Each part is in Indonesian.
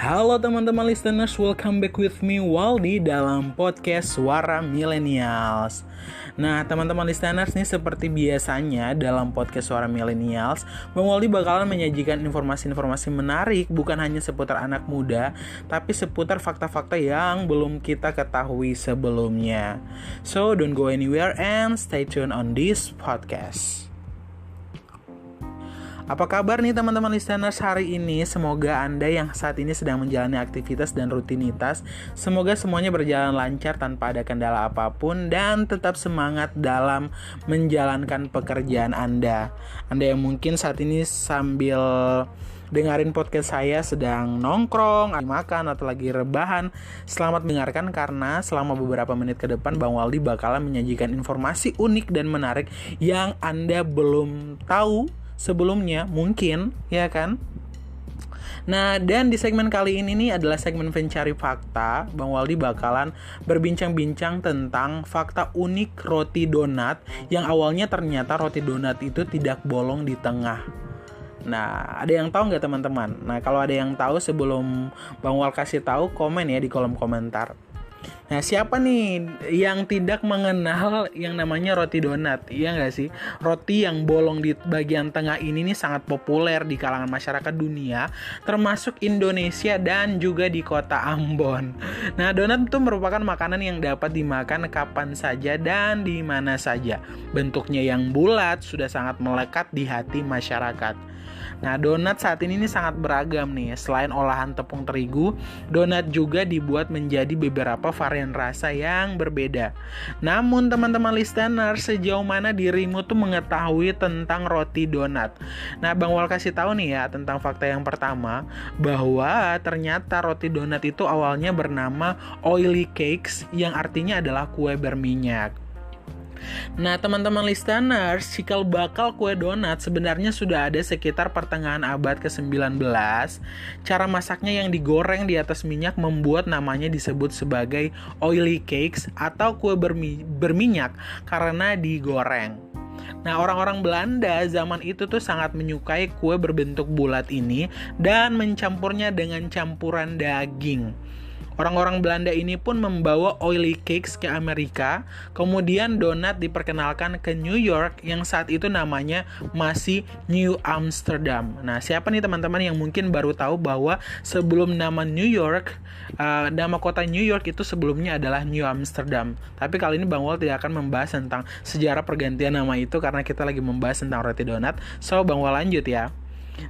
Halo teman-teman listeners, welcome back with me Waldi dalam podcast Suara Millennials. Nah teman-teman listeners nih, seperti biasanya dalam podcast Suara Millennials, Bang Waldi bakalan menyajikan informasi-informasi menarik bukan hanya seputar anak muda, tapi seputar fakta-fakta yang belum kita ketahui sebelumnya. So don't go anywhere and stay tuned on this podcast. Apa kabar nih teman-teman listeners hari ini? Semoga Anda yang saat ini sedang menjalani aktivitas dan rutinitas, semoga semuanya berjalan lancar tanpa ada kendala apapun dan tetap semangat dalam menjalankan pekerjaan Anda. Anda yang mungkin saat ini sambil dengerin podcast saya sedang nongkrong, makan, atau lagi rebahan, selamat mendengarkan karena selama beberapa menit ke depan Bang Waldi bakalan menyajikan informasi unik dan menarik yang Anda belum tahu sebelumnya mungkin, ya kan? Nah, dan di segmen kali ini nih adalah segmen pencari fakta. Bang Waldi bakalan berbincang-bincang tentang fakta unik roti donat yang awalnya ternyata roti donat itu tidak bolong di tengah. Nah, ada yang tahu nggak teman-teman? Nah, kalau ada yang tahu sebelum Bang Wal kasih tahu, komen ya di kolom komentar. Nah, siapa nih yang tidak mengenal yang namanya roti donat? Iya nggak sih? Roti yang bolong di bagian tengah ini nih sangat populer di kalangan masyarakat dunia, termasuk Indonesia dan juga di kota Ambon. Nah, donat itu merupakan makanan yang dapat dimakan kapan saja dan di mana saja. Bentuknya yang bulat sudah sangat melekat di hati masyarakat. Nah, donat saat ini sangat beragam nih. Selain olahan tepung terigu, donat juga dibuat menjadi beberapa varian rasa yang berbeda. Namun teman-teman listener, sejauh mana dirimu tuh mengetahui tentang roti donat? Nah, Bang Wal kasih tahu nih ya tentang fakta yang pertama, bahwa ternyata roti donat itu awalnya bernama oily cakes, yang artinya adalah kue berminyak. Nah teman-teman listeners, cikal bakal kue donat sebenarnya sudah ada sekitar pertengahan abad ke-19. Cara masaknya yang digoreng di atas minyak membuat namanya disebut sebagai oily cakes atau kue berminyak karena digoreng. Nah, orang-orang Belanda zaman itu tuh sangat menyukai kue berbentuk bulat ini dan mencampurnya dengan campuran daging. Orang-orang Belanda ini pun membawa oily cakes ke Amerika, kemudian donat diperkenalkan ke New York yang saat itu namanya masih New Amsterdam. Nah, siapa nih teman-teman yang mungkin baru tahu bahwa sebelum nama New York, nama kota New York itu sebelumnya adalah New Amsterdam. Tapi kali ini Bang Wal tidak akan membahas tentang sejarah pergantian nama itu karena kita lagi membahas tentang roti donat. So, Bang Wal lanjut ya.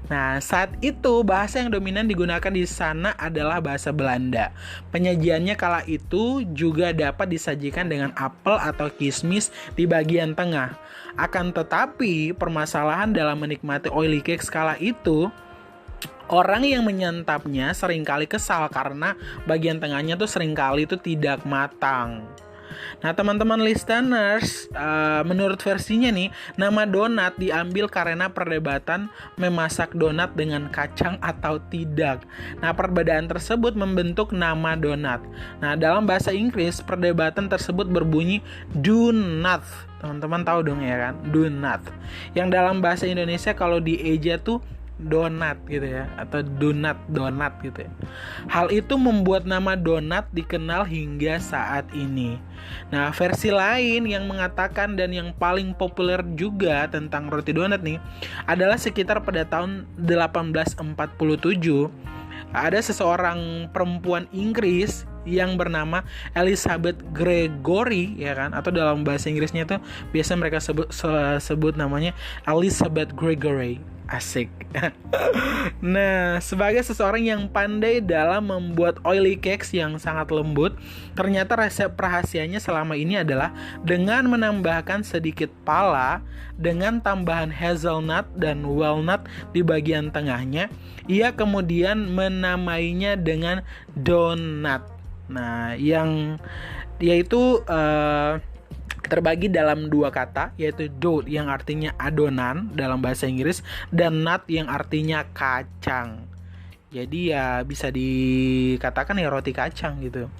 Nah, saat itu bahasa yang dominan digunakan di sana adalah bahasa Belanda. Penyajiannya kala itu juga dapat disajikan dengan apel atau kismis di bagian tengah. Akan tetapi, permasalahan dalam menikmati oily cake kala itu, orang yang menyantapnya seringkali kesal karena bagian tengahnya tuh seringkali itu tidak matang. Nah teman-teman listeners, menurut versinya nih, nama donat diambil karena perdebatan memasak donat dengan kacang atau tidak. Nah, perbedaan tersebut membentuk nama donat. Nah, dalam bahasa Inggris, perdebatan tersebut berbunyi do not. Teman-teman tahu dong ya kan, do not. Yang dalam bahasa Indonesia kalau dieja tuh donat gitu ya, atau donat gitu ya. Hal itu membuat nama donat dikenal hingga saat ini. Nah, versi lain yang mengatakan dan yang paling populer juga tentang roti donat nih adalah sekitar pada tahun 1847 ada seseorang perempuan Inggris yang bernama Elizabeth Gregory, ya kan, atau dalam bahasa Inggrisnya tuh biasa mereka sebut namanya Elizabeth Gregory. Asik. Nah, sebagai seseorang yang pandai dalam membuat oily cakes yang sangat lembut, ternyata resep rahasianya selama ini adalah dengan menambahkan sedikit pala dengan tambahan hazelnut dan walnut di bagian tengahnya. Ia kemudian menamainya dengan donut. Nah, yang yaitu terbagi dalam dua kata, yaitu dough yang artinya adonan dalam bahasa Inggris dan nut yang artinya kacang. Jadi ya bisa dikatakan ya roti kacang gitu.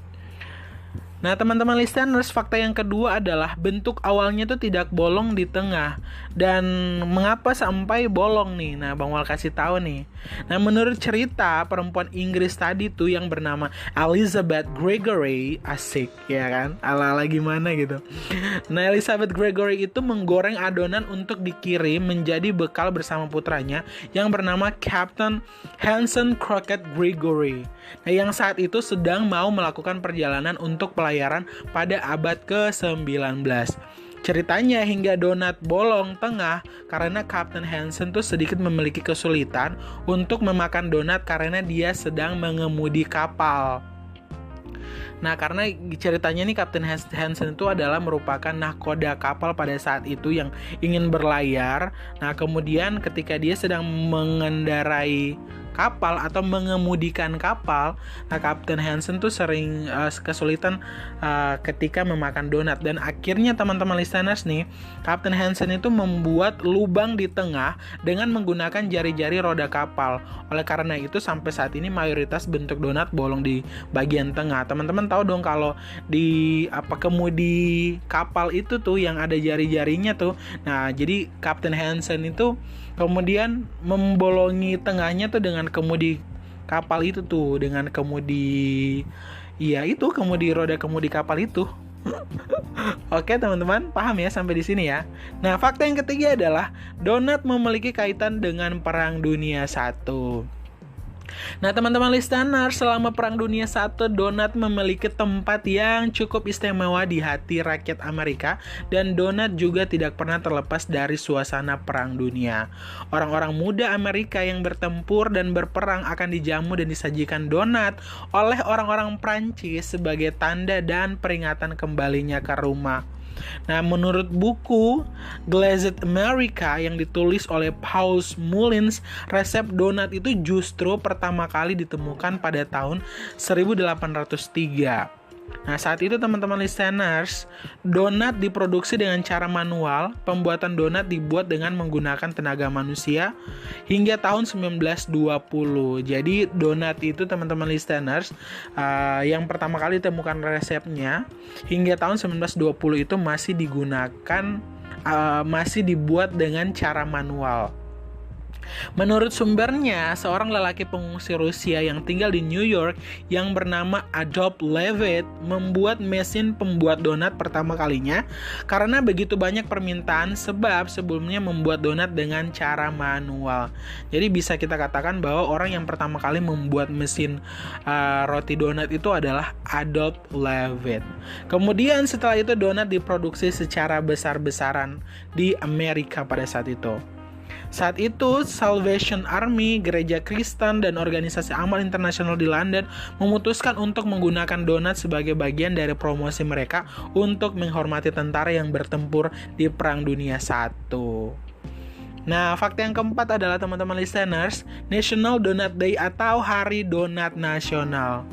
Nah, teman-teman listeners, fakta yang kedua adalah bentuk awalnya tuh tidak bolong di tengah. Dan mengapa sampai bolong nih? Nah, Bang Wal kasih tahu nih. Nah, menurut cerita perempuan Inggris tadi tuh yang bernama Elizabeth Gregory, asik ya kan? Ala-ala gimana gitu. Nah, Elizabeth Gregory itu menggoreng adonan untuk dikirim menjadi bekal bersama putranya yang bernama Captain Hanson Crockett Gregory. Nah, yang saat itu sedang mau melakukan perjalanan untuk pelayaran pada abad ke-19. Ceritanya hingga donat bolong tengah karena Captain Hanson tuh sedikit memiliki kesulitan untuk memakan donat karena dia sedang mengemudi kapal. Nah, karena ceritanya nih Captain Hanson itu adalah merupakan nahkoda kapal pada saat itu yang ingin berlayar. Nah, kemudian ketika dia sedang mengendarai kapal atau mengemudikan kapal, nah Captain Hanson tuh sering kesulitan ketika memakan donat, dan akhirnya teman-teman listeners nih, Captain Hanson itu membuat lubang di tengah dengan menggunakan jari-jari roda kapal. Oleh karena itu sampai saat ini mayoritas bentuk donat bolong di bagian tengah. Teman-teman tahu dong kalau di kemudi kapal itu tuh yang ada jari-jarinya tuh. Nah, jadi Captain Hanson itu kemudian membolongi tengahnya tuh dengan kemudi kapal itu tuh, dengan kemudi roda kemudi kapal itu. Oke teman-teman, paham ya sampai di sini ya. Nah, fakta yang ketiga adalah donat memiliki kaitan dengan Perang Dunia I. Nah, teman-teman listener, selama Perang Dunia I, donat memiliki tempat yang cukup istimewa di hati rakyat Amerika, dan donat juga tidak pernah terlepas dari suasana Perang Dunia. Orang-orang muda Amerika yang bertempur dan berperang akan dijamu dan disajikan donat oleh orang-orang Prancis sebagai tanda dan peringatan kembalinya ke rumah. Nah, menurut buku Glazed America yang ditulis oleh Paul Mullins, resep donat itu justru pertama kali ditemukan pada tahun 1803. Nah, saat itu teman-teman listeners, donat diproduksi dengan cara manual. Pembuatan donat dibuat dengan menggunakan tenaga manusia hingga tahun 1920. Jadi donat itu teman-teman listeners, yang pertama kali ditemukan resepnya hingga tahun 1920 itu masih digunakan, masih dibuat dengan cara manual. Menurut sumbernya, seorang lelaki pengungsi Rusia yang tinggal di New York yang bernama Adolf Levitt membuat mesin pembuat donat pertama kalinya karena begitu banyak permintaan, sebab sebelumnya membuat donat dengan cara manual. Jadi bisa kita katakan bahwa orang yang pertama kali membuat mesin roti donat itu adalah Adolf Levitt. Kemudian setelah itu donat diproduksi secara besar-besaran di Amerika pada saat itu. Saat itu, Salvation Army, gereja Kristen, dan organisasi amal internasional di London memutuskan untuk menggunakan donat sebagai bagian dari promosi mereka untuk menghormati tentara yang bertempur di Perang Dunia I. Nah, fakta yang keempat adalah teman-teman listeners, National Donut Day atau Hari Donat Nasional.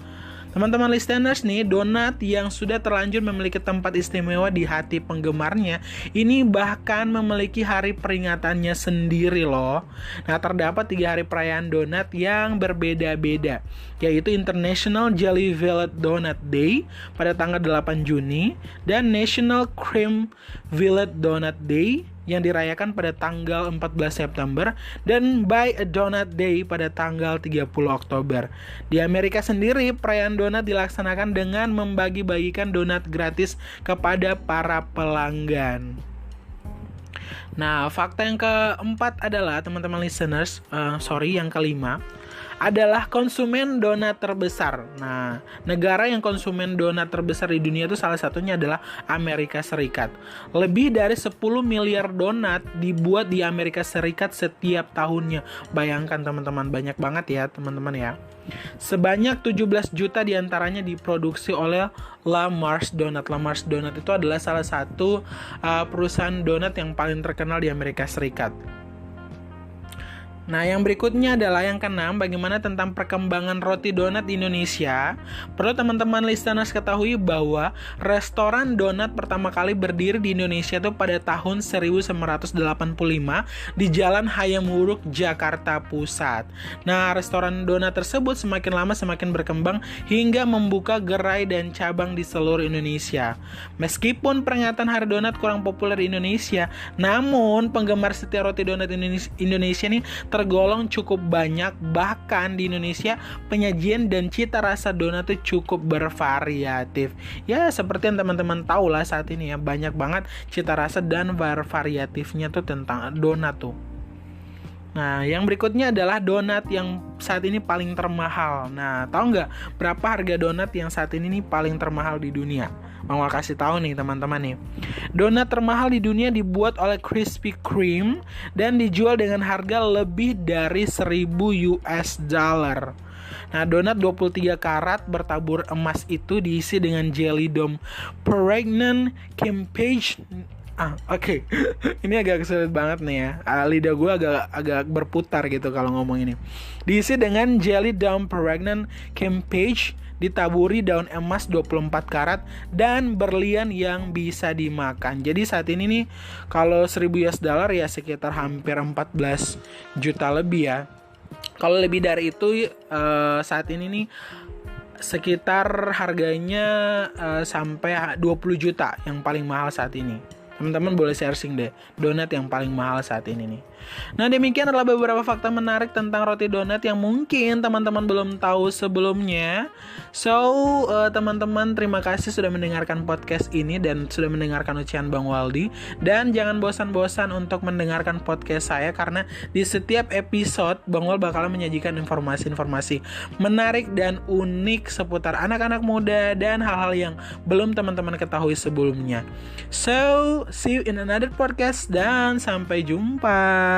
Teman-teman listeners nih, donat yang sudah terlanjur memiliki tempat istimewa di hati penggemarnya, ini bahkan memiliki hari peringatannya sendiri loh. Nah, terdapat 3 hari perayaan donat yang berbeda-beda, yaitu International Jelly Velvet Donut Day pada tanggal 8 Juni dan National Cream Velvet Donut Day yang dirayakan pada tanggal 14 September dan Buy a Donut Day pada tanggal 30 Oktober. Di Amerika sendiri, perayaan donat dilaksanakan dengan membagi-bagikan donat gratis kepada para pelanggan. Nah, fakta yang keempat adalah teman-teman listeners, yang kelima adalah konsumen donat terbesar. Nah, negara yang konsumen donat terbesar di dunia itu salah satunya adalah Amerika Serikat. Lebih dari 10 miliar donat dibuat di Amerika Serikat setiap tahunnya. Bayangkan teman-teman, banyak banget ya teman-teman ya. Sebanyak 17 juta diantaranya diproduksi oleh La Mars Donut. La Mars Donut itu adalah salah satu perusahaan donat yang paling terkenal di Amerika Serikat. Nah, yang berikutnya adalah yang keenam, bagaimana tentang perkembangan roti donat di Indonesia. Perlu teman-teman listeners ketahui bahwa restoran donat pertama kali berdiri di Indonesia itu pada tahun 1985 di Jalan Hayam Wuruk, Jakarta Pusat. Nah, restoran donat tersebut semakin lama semakin berkembang hingga membuka gerai dan cabang di seluruh Indonesia. Meskipun peringatan Hari Donat kurang populer di Indonesia, namun penggemar setia roti donat Indonesia nih tergolong cukup banyak. Bahkan di Indonesia penyajian dan cita rasa donat itu cukup bervariatif. Ya seperti yang teman-teman tahu lah saat ini ya, banyak banget cita rasa dan variatifnya tuh tentang donat tuh. Nah, yang berikutnya adalah donat yang saat ini paling termahal. Nah, tahu nggak berapa harga donat yang saat ini nih paling termahal di dunia? Mau kasih tahu nih teman-teman nih. Donat termahal di dunia dibuat oleh Krispy Kreme dan dijual dengan harga lebih dari $1.000. Nah, donat 23 karat bertabur emas itu diisi dengan jelly dome pregnant campage. Oke. Ini agak sulit banget nih ya. Lidah gue agak berputar gitu kalau ngomong ini. Diisi dengan jelly dome pregnant campage, ditaburi daun emas 24 karat dan berlian yang bisa dimakan. Jadi saat ini nih kalau $1.000 ya sekitar hampir 14 juta lebih ya. Kalau lebih dari itu saat ini nih sekitar harganya sampai 20 juta yang paling mahal saat ini. Teman-teman boleh searching deh donat yang paling mahal saat ini nih. Nah, demikian adalah beberapa fakta menarik tentang roti donat yang mungkin teman-teman belum tahu sebelumnya. So, teman-teman terima kasih sudah mendengarkan podcast ini dan sudah mendengarkan ucapan Bang Waldi. Dan jangan bosan-bosan untuk mendengarkan podcast saya karena di setiap episode Bang Wal bakalan menyajikan informasi-informasi menarik dan unik seputar anak-anak muda dan hal-hal yang belum teman-teman ketahui sebelumnya. So, see you in another podcast dan sampai jumpa.